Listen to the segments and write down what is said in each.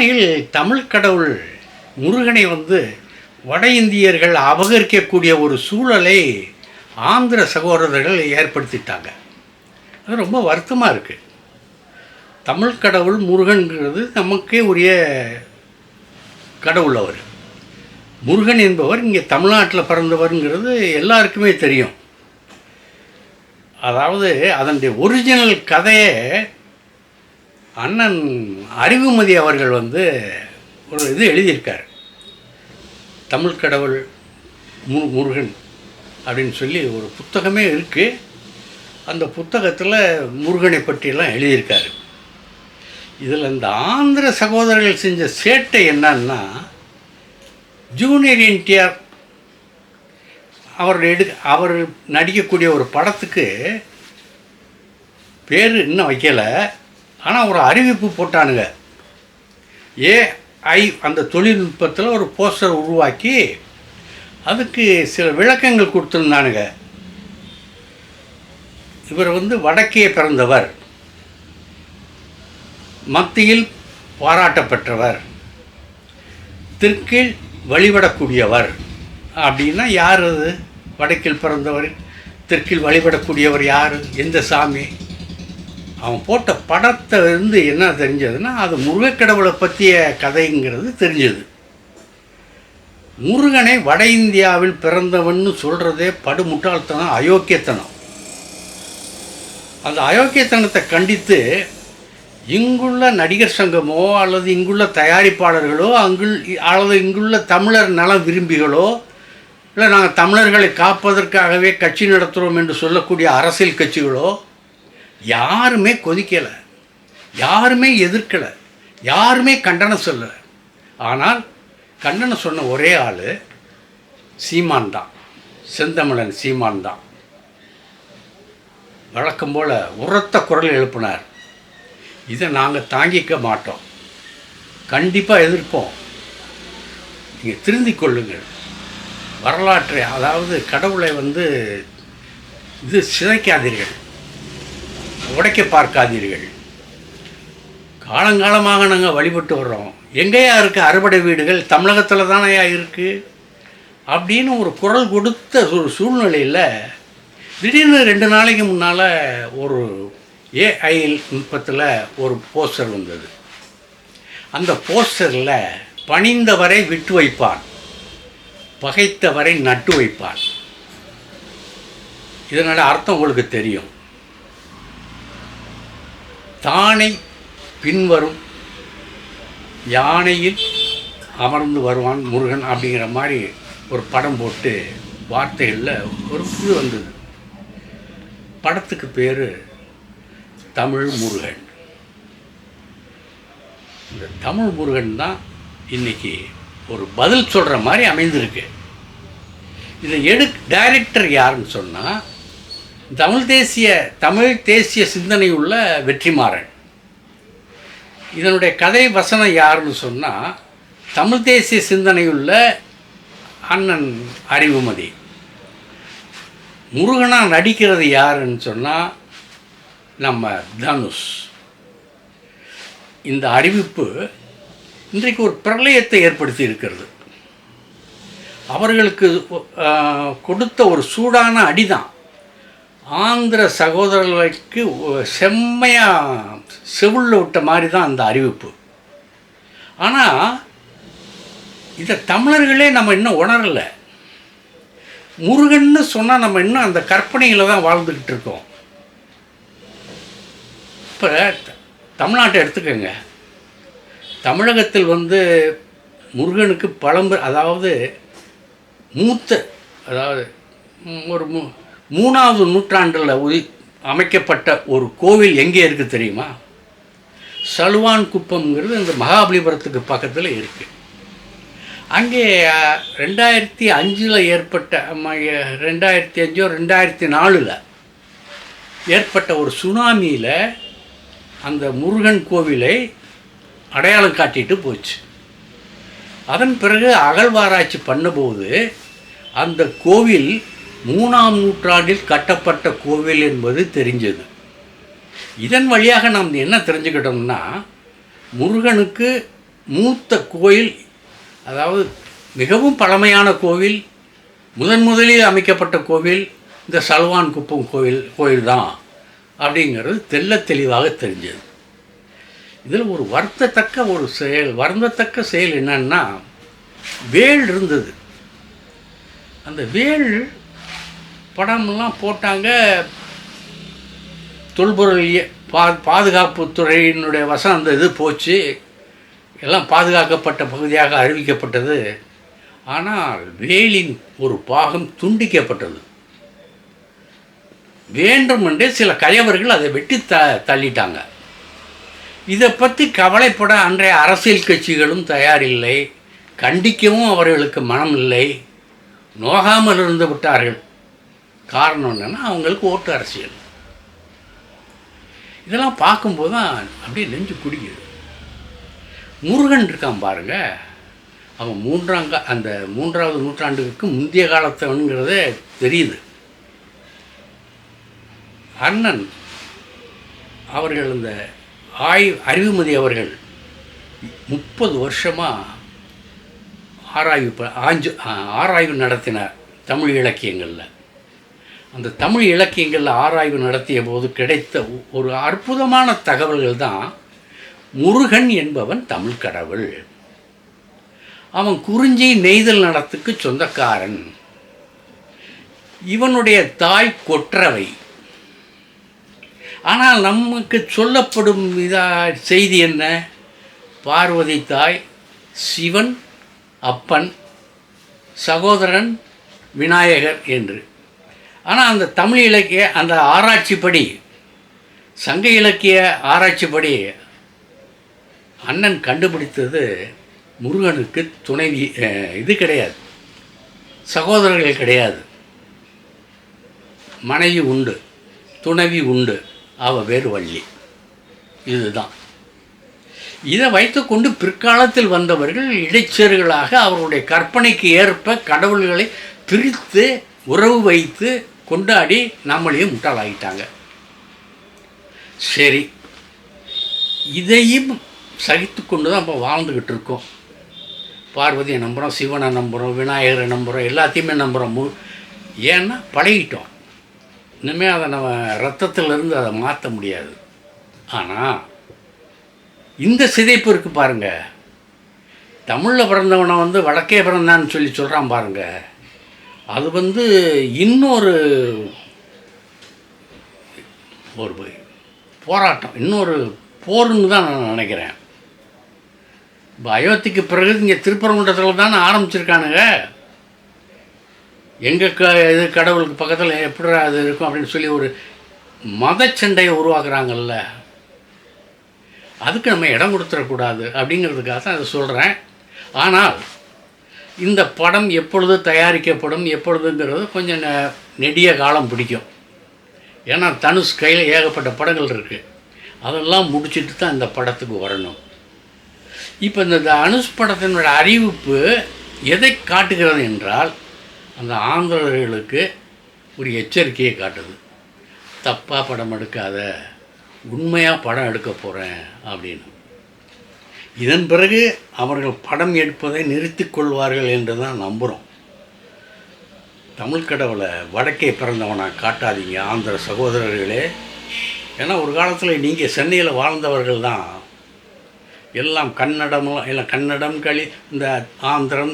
உண்மையில் தமிழ் கடவுள் முருகனை வட இந்தியர்கள் அபகரிக்கக்கூடிய ஒரு சூழலை ஆந்திர சகோதரர்கள் ஏற்படுத்திட்டாங்க. அது ரொம்ப வருத்தமாக இருக்குது. தமிழ் கடவுள் முருகன்கிறது நமக்கே உரிய கடவுள். அவர் முருகன் என்பவர் இங்கே தமிழ்நாட்டில் பிறந்தவருங்கிறது எல்லாருக்குமே தெரியும். அதாவது அதனுடைய ஒரிஜினல் கதையை அண்ணன் அறிவுமதி அவர்கள் ஒரு இது எழுதியிருக்கார். தமிழ் கடவுள் முருகன் அப்படின்னு சொல்லி ஒரு புத்தகமே இருக்குது. அந்த புத்தகத்தில் முருகனை பற்றியெல்லாம் எழுதியிருக்காரு. இதில் இந்த ஆந்திர சகோதரர்கள் செஞ்ச சேட்டை என்னன்னா, ஜூனியர் என்டிஆர் அவர் நடிக்கக்கூடிய ஒரு படத்துக்கு பேர் இன்னும் வைக்கலை, ஆனால் ஒரு அறிவிப்பு போட்டானுங்க. ஏஐ அந்த தொழில்நுட்பத்தில் ஒரு போஸ்டர் உருவாக்கி அதுக்கு சில விளக்கங்கள் கொடுத்துருந்தானுங்க. இவர் வடக்கே பிறந்தவர், மத்தியில் பாராட்டப்பெற்றவர், தெற்கில் வழிபடக்கூடியவர். அப்படின்னா யார் அது? வடக்கில் பிறந்தவர், தெற்கில் வழிபடக்கூடியவர் யார்? எந்த சாமி? அவன் போட்ட படத்தை என்ன தெரிஞ்சதுன்னா, அது முருகக்கடவுளை பற்றிய கதைங்கிறது தெரிஞ்சது. முருகனை வட இந்தியாவில் பிறந்தவன்னு சொல்கிறதே படுமுட்டாள்தனம், அயோக்கியத்தனம். அந்த அயோக்கியத்தனத்தை கண்டித்து இங்குள்ள நடிகர் சங்கமோ அல்லது இங்குள்ள தயாரிப்பாளர்களோ அல்லது இங்குள்ள தமிழர் நல விரும்பிகளோ இல்லை நாங்கள் தமிழர்களை காப்பதற்காகவே கட்சி நடத்துகிறோம் என்று சொல்லக்கூடிய அரசியல் கட்சிகளோ யாருமே கொதிக்கலை, யாருமே எதிர்க்கலை, யாருமே கண்டனம் சொல்லலை. ஆனால் கண்டனம் சொன்ன ஒரே ஆள் சீமான் தான், செந்தமிழன் சீமான் தான். வழக்கம் போல் உரத்த குரல் எழுப்பினார். இதை நாங்கள் தாங்கிக்க மாட்டோம், கண்டிப்பாக எதிர்ப்போம், நீங்கள் திருந்திக் கொள்ளுங்கள். வரலாற்றை, அதாவது கடவுளை இது சிதைக்காதீர்கள், உடைக்க பார்க்காதீர்கள். காலங்காலமாக நாங்கள் வழிபட்டு வர்றோம். எங்கேயா இருக்குது அறுபடை வீடுகள்? தமிழகத்தில் தானேயா இருக்குது அப்படின்னு ஒரு குரல் கொடுத்த ஒரு சூழ்நிலையில் திடீர்னு 2 நாளைக்கு முன்னால் ஒரு ஏஐ நுட்பத்தில் ஒரு போஸ்டர் வந்தது. அந்த போஸ்டரில் பணிந்தவரை விட்டு வைப்பான், பகைத்தவரை நட்டு வைப்பான். இதனால் அர்த்தம் உங்களுக்கு தெரியும். தானை பின்வரும் யானையில் அமர்ந்து வருவான் முருகன் அப்படிங்கிற மாதிரி ஒரு படம் போட்டு வார்த்தைகளில் ஒரு இது வந்தது. படத்துக்கு பேர் தமிழ் முருகன். இந்த தமிழ் முருகன் தான் இன்றைக்கி ஒரு பதில் சொல்கிற மாதிரி அமைந்திருக்கு. இதை டைரக்டர் யாருன்னு சொன்னால் தமிழ் தேசிய சிந்தனை உள்ள வெற்றிமாறன். இதனுடைய கதை வசனம் யாருன்னு சொன்னால் தமிழ் தேசிய சிந்தனையுள்ள அண்ணன் அறிவுமதி. முருகனாக நடிக்கிறது யாருன்னு சொன்னால் நம்ம தனுஷ். இந்த அறிவிப்பு இன்றைக்கு ஒரு பிரளயத்தை ஏற்படுத்தி இருக்கிறது. அவர்களுக்கு கொடுத்த ஒரு சூடான அடிதான். ஆந்திர சகோதரர்களுக்கு செம்மையாக செவுள்ள விட்ட மாதிரி தான் அந்த அறிவிப்பு. ஆனால் இதை தமிழர்களே நம்ம இன்னும் உணரலை. முருகன்னு சொன்னால் நம்ம இன்னும் அந்த கற்பனையில் தான் வாழ்ந்துக்கிட்டு இருக்கோம். இப்போ தமிழ்நாட்டை எடுத்துக்கோங்க. தமிழகத்தில் முருகனுக்கு அதாவது ஒரு 3வது நூற்றாண்டில் அமைக்கப்பட்ட ஒரு கோவில் எங்கே இருக்குது தெரியுமா? சலுவான் குப்பம்ங்கிறது இந்த மகாபலிபுரத்துக்கு பக்கத்தில் இருக்குது. அங்கே 2005 ஏற்பட்ட 2005 2004 ஏற்பட்ட ஒரு சுனாமியில் அந்த முருகன் கோவிலை அடையாளம் காட்டிட்டு போச்சு. அதன் பிறகு அகழ்வாராய்ச்சி பண்ணபோது அந்த கோவில் 3ஆம் நூற்றாண்டில் கட்டப்பட்ட கோவில் என்பது தெரிஞ்சது. இதன் வழியாக நாம் என்ன தெரிஞ்சுக்கிட்டோம்னா, முருகனுக்கு மூத்த கோயில், அதாவது மிகவும் பழமையான கோவில், முதலில் அமைக்கப்பட்ட கோவில் இந்த சல்வான் குப்பம் கோயில் தான் அப்படிங்கிறது தெளிவாக தெரிஞ்சது. இதில் ஒரு வருந்தத்தக்க செயல் என்னன்னா, வேல் இருந்தது. அந்த வேல் படமெல்லாம் போட்டாங்க. தொல்பொருள் பாதுகாப்புத்துறையினுடைய வசம் அந்த இது போச்சு, எல்லாம் பாதுகாக்கப்பட்ட பகுதியாக அறிவிக்கப்பட்டது. ஆனால் வேலின் ஒரு பாகம் துண்டிக்கப்பட்டது. வேண்டுமென்றே சில கயவர்கள் அதை வெட்டி தள்ளிட்டாங்க. இதை பற்றி கவலைப்பட அன்றைய அரசியல் கட்சிகளும் தயாரில்லை, கண்டிக்கவும் அவர்களுக்கு மனம் இல்லை, நோகாமல் இருந்து விட்டார்கள். காரணம் என்னென்னா, அவங்களுக்கு ஓட்டு அரசியல். இதெல்லாம் பார்க்கும்போது தான் அப்படியே நெஞ்சு குடிக்குது. முருகன் இருக்கான் பாருங்க, அவன் அந்த 3வது நூற்றாண்டுக்கு முந்தைய காலத்தவனுங்கிறதே தெரியுது. அண்ணன் அவர்கள் இந்த அறிவுமதி அவர்கள் 30 வருஷமாக ஆராய்வு நடத்தினார் தமிழ் இலக்கியங்களில். அந்த தமிழ் இலக்கியங்களில் ஆராய்வு நடத்திய போது கிடைத்த ஒரு அற்புதமான தகவல்கள் தான், முருகன் என்பவன் தமிழ் கடவுள், அவன் குறிஞ்சி நெய்தல் நடத்துக்கு சொந்தக்காரன், இவனுடைய தாய் கொற்றவை. ஆனால் நமக்கு சொல்லப்படும் செய்தி என்ன? பார்வதி தாய், சிவன் அப்பன், சகோதரன் விநாயகர் என்று. ஆனால் அந்த தமிழ் இலக்கிய அந்த ஆராய்ச்சிப்படி, சங்க இலக்கிய ஆராய்ச்சிப்படி அண்ணன் கண்டுபிடித்தது முருகனுக்கு துணைவி இது கிடையாது, சகோதரர்கள் கிடையாது, மனைவி உண்டு, துணைவி உண்டு, அவ வேறு வள்ளி. இதுதான். இதை வைத்துக்கொண்டு பிற்காலத்தில் வந்தவர்கள் இடைச்சேர்களாக அவர்களுடைய கற்பனைக்கு ஏற்ப கடவுள்களை பிரித்து உறவு வைத்து கொண்டாடி நம்மளையும் முட்டாளாகிட்டாங்க. சரி, இதையும் சகித்து கொண்டு தான் இப்போ வாழ்ந்துக்கிட்டு இருக்கோம். பார்வதியை நம்புகிறோம், சிவனை நம்புகிறோம், விநாயகரை நம்புகிறோம், எல்லாத்தையுமே நம்புகிறோம். ஏன்னா பழகிட்டோம். இனிமேல் அதை நம்ம ரத்தத்திலிருந்து அதை மாற்ற முடியாது. ஆனால் இந்த சிதைப்பு இருக்குது பாருங்கள். தமிழில் பிறந்தவனை வடக்கே பிறந்தான்னு சொல்கிறான் பாருங்கள். அது இன்னொரு போராட்டம், இன்னொரு போர்னு தான் நான் நினைக்கிறேன். இப்போ அயோத்திக்கு பிறகு இங்கே திருப்பரங்குன்றத்தில் தானே ஆரம்பிச்சிருக்கானுங்க. எங்கள் இது கடவுளுக்கு பக்கத்தில் எப்படி அது இருக்கும் அப்படின்னு சொல்லி ஒரு மத சண்டையை உருவாக்குறாங்கல்ல. அதுக்கு நம்ம இடம் கொடுத்துடக்கூடாது அப்படிங்கிறதுக்காக தான் அதை சொல்கிறேன். ஆனால் இந்த படம் எப்பொழுது தயாரிக்கப்படும் எப்பொழுதுங்கிறது கொஞ்சம் நெடிய காலம் பிடிக்கும். ஏன்னா தனுஷ் கையில் ஏகப்பட்ட படங்கள் இருக்குது. அதெல்லாம் முடிச்சுட்டு தான் இந்த படத்துக்கு வரணும். இப்போ இந்த தனுஷ் படத்தினுடைய அறிவிப்பு எதை காட்டுகிறது என்றால், அந்த ஆந்திரர்களுக்கு ஒரு எச்சரிக்கையை காட்டுது. தப்பாக படம் எடுக்காத, உண்மையாக படம் எடுக்க போகிறேன் அப்படின்னு. இதன் பிறகு அவர்கள் படம் எடுப்பதை நிறுத்தி கொள்வார்கள் என்று தான் நம்புகிறோம். தமிழ் கடவுளை வடக்கே பிறந்தவனாக காட்டாதீங்க ஆந்திர சகோதரர்களே. ஏன்னா ஒரு காலத்தில் நீங்கள் சென்னையில் வாழ்ந்தவர்கள் தான். எல்லாம் கன்னடம் இந்த ஆந்திரம்,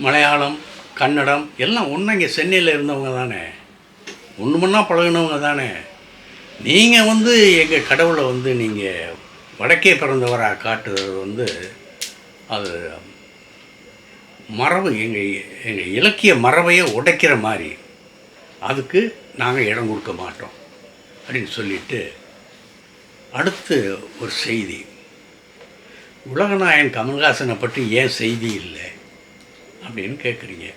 மலையாளம், கன்னடம் எல்லாம் ஒன்றா இங்கே சென்னையில் இருந்தவங்க தானே, ஒன்று மண்ணா பழகினவங்க தானே. நீங்கள் எங்கள் கடவுளை நீங்கள் வடக்கே பிறந்தவராக காட்டுறது அது மரபு, எங்கள் இலக்கிய மரபையை உடைக்கிற மாதிரி. அதுக்கு நாங்கள் இடம் கொடுக்க மாட்டோம் அப்படின்னு சொல்லிட்டு, அடுத்து ஒரு செய்தி. உலகநாயகன் கமல்ஹாசனை பற்றி ஏன் செய்தி இல்லை அப்படின்னு கேட்குறீங்க.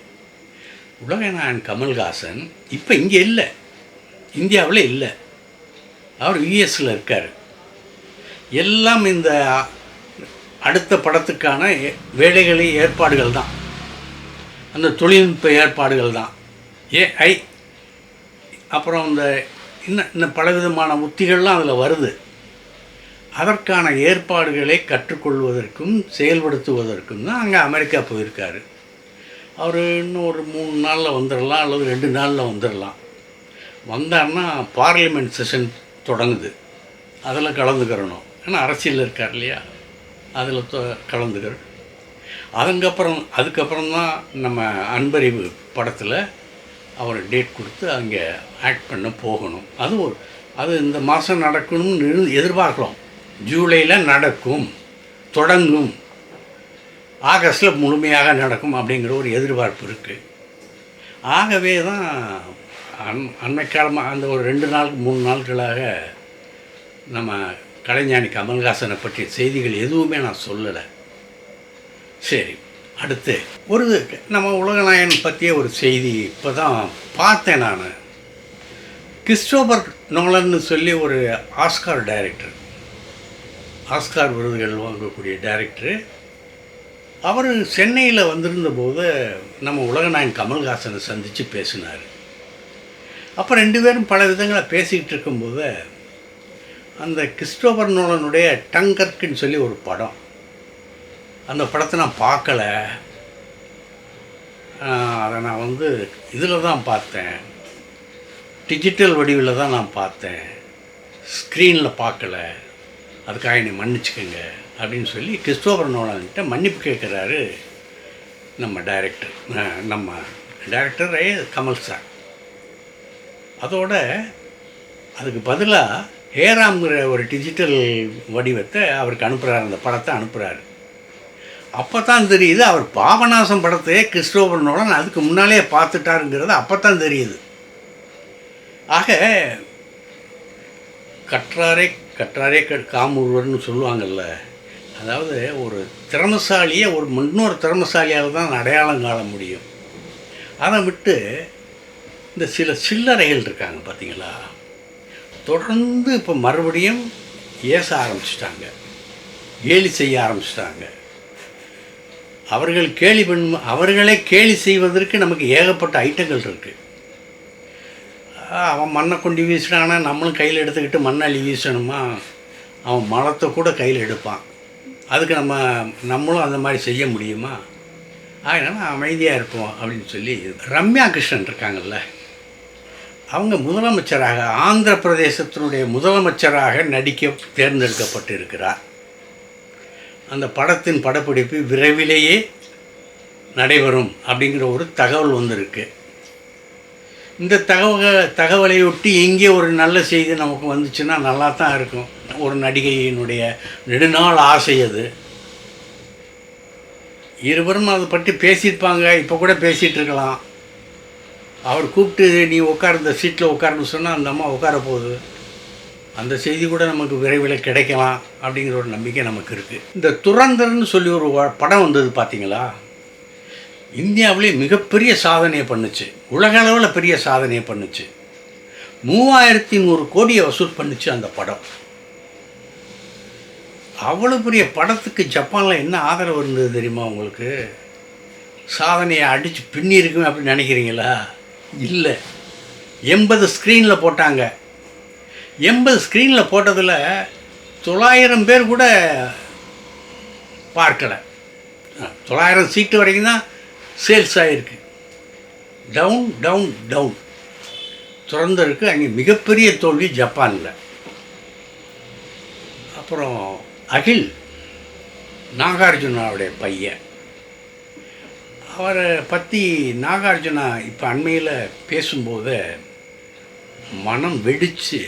உலகநாயகன் கமல்ஹாசன் இப்போ இங்கே இல்லை, இந்தியாவில் இல்லை. அவர் யுஎஸில் இருக்கார். எல்லாம் இந்த அடுத்த படத்துக்கான வேலைகளின் ஏற்பாடுகள் தான், அந்த தொழில்நுட்ப ஏற்பாடுகள் தான். ஏஐ அப்புறம் இந்த இன்னும் பலவிதமான உத்திகள்லாம் அதில் வருது. அதற்கான ஏற்பாடுகளை கற்றுக்கொள்வதற்கும் செயல்படுத்துவதற்கும் தான் அங்கே அமெரிக்கா போயிருக்காரு. அவர் இன்னும் ஒரு 3 நாளில் வந்துடலாம் அல்லது 2 நாளில் வந்துடலாம். வந்தார்னா பார்லிமெண்ட் செஷன் தொடங்குது, அதில் கலந்துக்கிறணும். ஏன்னா அரசியலில் இருக்கார் இல்லையா, அதில் கலந்துக்கிறோம். அதுக்கப்புறம் தான் நம்ம அன்பறிவு படத்தில் அவர் டேட் கொடுத்து அங்கே ஆக்ட் பண்ண போகணும். அது இந்த மாதம் நடக்கணும்னு எதிர்பார்க்குறோம். ஜூலையில் நடக்கும், தொடங்கும், ஆகஸ்டில் முழுமையாக நடக்கும் அப்படிங்கிற ஒரு எதிர்பார்ப்பு இருக்குது. ஆகவே தான் அண்மைக்காலமாக அந்த ஒரு 2 நாளுக்கு 3 நாட்களாக நம்ம கலைஞானி கமல்ஹாசனை பற்றிய செய்திகள் எதுவுமே நான் சொல்லலை. சரி, அடுத்து நம்ம உலகநாயகன் பற்றிய ஒரு செய்தி இப்போ தான் பார்த்தேன் நான். கிறிஸ்டோபர் நோலன்னு சொல்லி ஒரு ஆஸ்கார் டைரக்டர், ஆஸ்கார் விருதுகள் வாங்கக்கூடிய டைரக்டரு, அவர் சென்னையில் வந்திருந்த போது நம்ம உலகநாயகன் கமல்ஹாசனை சந்தித்து பேசினார். அப்போ 2 பேரும் பல விதங்களை பேசிக்கிட்டு இருக்கும்போது அந்த கிறிஸ்டோபர் நோலனுடைய டங்கர்க்குன்னு சொல்லி ஒரு படம், அந்த படத்தை நான் பார்க்கலை. அதை நான் இதில் தான் பார்த்தேன், டிஜிட்டல் வடிவில் தான் நான் பார்த்தேன், ஸ்க்ரீனில் பார்க்கல, அதுக்காக என்னை மன்னிச்சுக்கோங்க அப்படின்னு சொல்லி கிறிஸ்டோபர் நோலன்கிட்ட மன்னிப்பு கேட்குறாரு நம்ம டைரக்டர் கமல் சார். அதோட அதுக்கு பதிலாக ஹேராம்ங்கிற ஒரு டிஜிட்டல் வடிவத்தை அவருக்கு அனுப்புகிறார், அந்த படத்தை அனுப்புகிறாரு. அப்போ தான் தெரியுது அவர் பாபநாசம் படத்தையே கிறிஸ்டோபர் நோலன் அதுக்கு முன்னாலே பார்த்துட்டாருங்கிறது அப்போ தான் தெரியுது. ஆக கற்றாரே காமுருவர்னு சொல்லுவாங்கள்ல, அதாவது ஒரு திறமசாலியை இன்னொரு திறமசாலியால் தான் அடையாளம் காண முடியும். அதை விட்டு இந்த சில சில்லறைகள் இருக்காங்க பார்த்தீங்களா, தொடர்ந்து இப்போ மறுபடியும் ஏச ஆரம்பிச்சிட்டாங்க, கேலி செய்ய ஆரம்பிச்சிட்டாங்க. அவர்களே கேலி செய்வதற்கு நமக்கு ஏகப்பட்ட ஐட்டங்கள் இருக்குது. அவன் மண்ணை கொண்டு வீசினானா நம்மளும் கையில் எடுத்துக்கிட்டு மண்ணாளி வீசணுமா? அவன் மலத்தை கூட கையில் எடுப்பான். அதுக்கு நம்மளும் அந்த மாதிரி செய்ய முடியுமா? அதனால் அமைதியாக இருப்போம் அப்படின்னு சொல்லி ரம்யா கிருஷ்ணன் இருக்காங்கல்ல, அவங்க முதலமைச்சராக, ஆந்திர பிரதேசத்தினுடைய முதலமைச்சராக நடிக்க தேர்ந்தெடுக்கப்பட்டிருக்கிறார். அந்த படத்தின் படப்பிடிப்பு விரைவிலேயே நடைபெறும் அப்படிங்கிற ஒரு தகவல் வந்திருக்கு. இந்த தகவலை ஒட்டி இங்கே ஒரு நல்ல செய்தி நமக்கு வந்துச்சுன்னா நல்லா தான் இருக்கும். ஒரு நடிகையினுடைய நெடுநாள் ஆசை அது. இருவரும் அதை பற்றி பேசியிருப்பாங்க, இப்போ கூட பேசிகிட்டு இருக்கலாம். அவர் கூப்பிட்டு நீ உட்கார், இந்த சீட்டில் உட்காருன்னு சொன்னால் அந்த அம்மா உட்கார போகுது. அந்த செய்தி கூட நமக்கு விரைவில் கிடைக்கலாம் அப்படிங்கிற ஒரு நம்பிக்கை நமக்கு இருக்குது. இந்த துரந்தர்னு சொல்லி ஒரு படம் வந்தது பார்த்தீங்களா, இந்தியாவிலே மிகப்பெரிய சாதனையை பண்ணுச்சு, உலக அளவில் பெரிய சாதனையை பண்ணுச்சு. 3100 கோடியை வசூல் பண்ணுச்சு அந்த படம். அவ்வளோ பெரிய படத்துக்கு ஜப்பானில் என்ன ஆதரவு இருந்தது தெரியுமா உங்களுக்கு? சாதனையை அடித்து பின்னி இருக்குமே அப்படின்னு நினைக்கிறீங்களா? இல்லை, 80 ஸ்க்ரீனில் போட்டாங்க. 80 ஸ்க்ரீனில் போட்டதில் 900 பேர் கூட பார்க்கலை. 900 சீட்டு வரைக்கும் தான் சேல்ஸ் ஆகிருக்கு. டவுன் திறந்திருக்கு. அங்கே மிகப்பெரிய தோல்வி ஜப்பானில். அப்புறம் அகில், நாகார்ஜுனாவுடைய பையன், அவரை பற்றி நாகார்ஜுனா இப்போ அண்மையில் பேசும்போது மனம் வெடித்து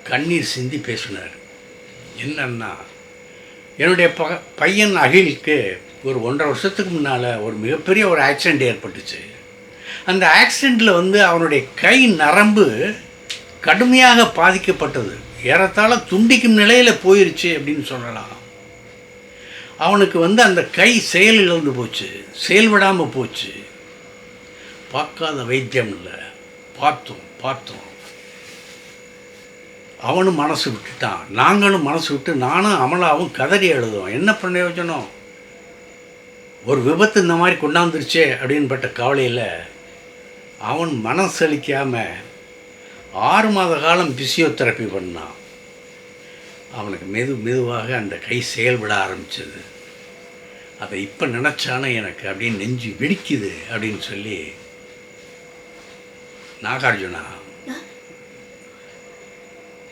கண்ணீர் சிந்தி பேசினார். என்னன்னா, என்னுடைய பையன் அகிலுக்கு ஒரு 1.5 வருஷத்துக்கு முன்னால் ஒரு மிகப்பெரிய ஒரு ஆக்சிடெண்ட் ஏற்பட்டுச்சு. அந்த ஆக்சிடெண்ட்டில் அவனுடைய கை நரம்பு கடுமையாக பாதிக்கப்பட்டது, ஏறத்தாழ துண்டிக்கும் நிலையில் போயிடுச்சு அப்படின்னு சொல்லலாம். அவனுக்கு அந்த கை செயல் இழந்து போச்சு, செயல்படாமல் போச்சு. பார்க்காத வைத்தியம் இல்லை, பார்த்தோம். அவனும் மனசு விட்டுட்டான், நாங்களும் மனசு விட்டு, நானும் அமலாவும் கதறி எழுதுவோம். என்ன பிரயோஜனம்? ஒரு விபத்து இந்த மாதிரி கொண்டாந்துருச்சே அப்படின்னு பட்ட கவலையில் அவன் மனசளிக்காமல் 6 மாத காலம் பிசியோதெரப்பி பண்ணான். அவனுக்கு மெதுவாக அந்த கை செயல்பட ஆரம்பிச்சது. அதை இப்போ நினச்சானே எனக்கு அப்படின்னு நெஞ்சு வெடிக்குது அப்படின்னு சொல்லி நாகார்ஜுனா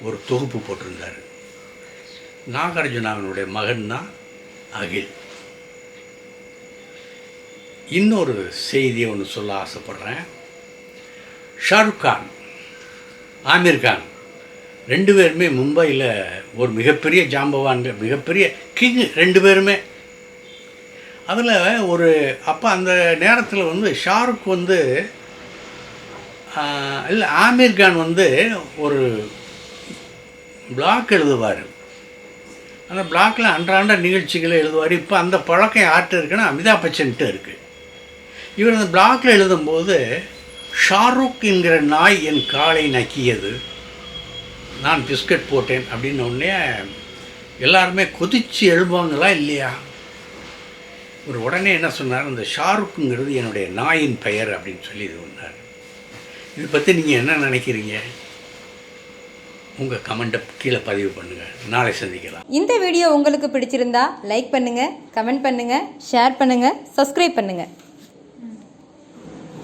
ஒரு தொகுப்பு போட்டிருந்தார். நாகார்ஜுனாவினுடைய மகன் தான் அகில். இன்னொரு செய்தியை ஒன்று சொல்ல ஆசைப்பட்றேன். ஷாருக் கான், ஆமீர் கான் 2 பேருமே மும்பையில் ஒரு மிகப்பெரிய ஜாம்பவான்கள், மிகப்பெரிய கிங் 2 பேருமே. அதில் ஒரு அப்போ அந்த நேரத்தில் வந்து ஷாருக் வந்து இல்லை ஆமீர் கான் வந்து ஒரு பிளாக் எழுதுவார். அந்த பிளாக்கில் அன்றாட நிகழ்ச்சிகளை எழுதுவார். இப்போ அந்த பழக்கம் யார்கிட்ட இருக்குன்னா அமிதாப் பச்சன்கிட்ட இருக்குது. இவர் அந்த பிளாக்கில் எழுதும்போது ஷாருக் என்கிற நாய் என் காலை நக்கியது, நான் பிஸ்கட் போட்டேன் அப்படின்னு உடனே எல்லாருமே கொதித்து எழுப்பாங்களா இல்லையா? ஒரு உடனே என்ன சொன்னார், அந்த ஷாருக்குங்கிறது என்னுடைய நாயின் பெயர் அப்படின்னு சொல்லி இது பண்ணார். இதை பற்றி நீங்கள் என்ன நினைக்கிறீங்க? உங்கள் கமெண்ட்டை கீழே பதிவு பண்ணுங்கள். நாளை சந்திக்கலாம். இந்த வீடியோ உங்களுக்கு பிடிச்சிருந்தா லைக் பண்ணுங்கள், கமெண்ட் பண்ணுங்கள், ஷேர் பண்ணுங்கள், சப்ஸ்கிரைப் பண்ணுங்கள்.